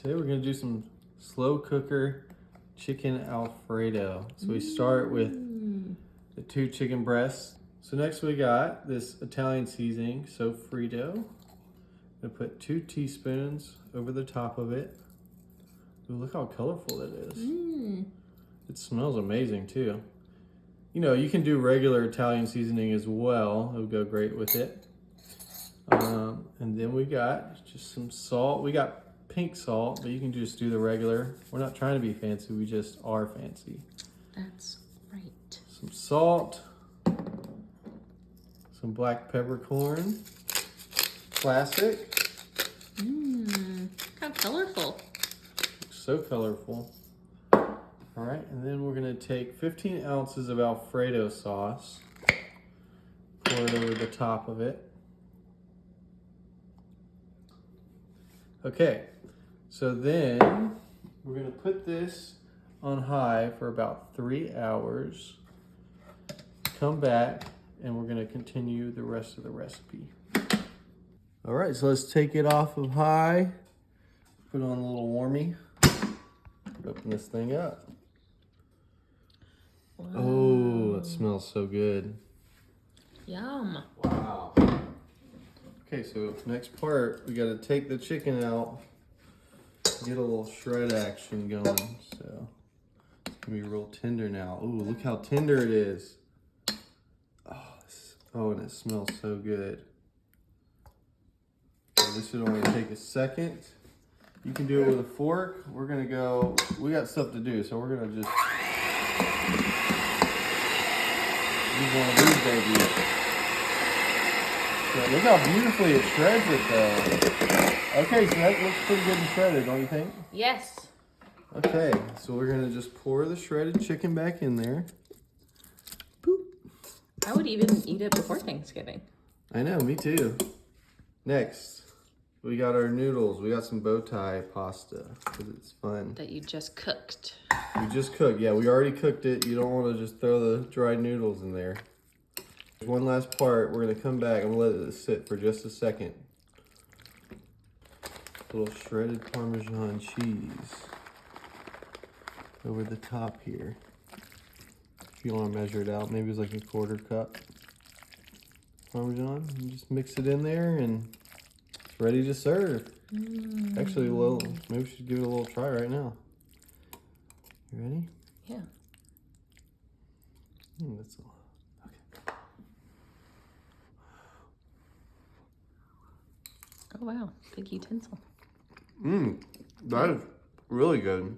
Today we're gonna do some slow cooker chicken Alfredo. So we start with the 2 chicken breasts. So next we got this Italian seasoning, Sofrito. I'm gonna put 2 teaspoons over the top of it. Ooh, look how colorful it is. It smells amazing too. You know, you can do regular Italian seasoning as well. It'll go great with it. And then we got just some salt. We got pink salt, but you can just do the regular. We're not trying to be fancy, we just are fancy. That's right. Some salt, some black peppercorn, classic. How colorful. Looks so colorful. All right, and then we're gonna take 15 ounces of Alfredo sauce, pour it over the top of it. Okay, so then we're gonna put this on high for about 3 hours. Come back and we're gonna continue the rest of the recipe. All right, so let's take it off of high, put on a little warmie, open this thing up. Wow. Oh, it smells so good. Yum. Wow. Okay, so next part, we gotta take the chicken out, get a little shred action going. So it's gonna be real tender now. Ooh, look how tender it is. Oh, and it smells so good. Okay, this should only take a second. You can do it with a fork. We're gonna go, we got stuff to do, so we're gonna just use one of these babies. So look how beautifully it shreds it though. Okay, so that looks pretty good and shredded, don't you think? Yes. Okay, so we're gonna just pour the shredded chicken back in there. Boop. I would even eat it before Thanksgiving. I know, me too. Next, we got our noodles. We got some bow tie pasta because it's fun. That you just cooked. We just cooked. Yeah, we already cooked it. You don't want to just throw the dried noodles in there. One last part. We're gonna come back. I'm gonna let it sit for just a second. A little shredded Parmesan cheese over the top here. If you want to measure it out, maybe it's like a 1/4 cup Parmesan. And just mix it in there and it's ready to serve. Actually, maybe we should give it a little try right now. You ready? Yeah. That's all. Okay. Oh wow, big utensil. That is really good.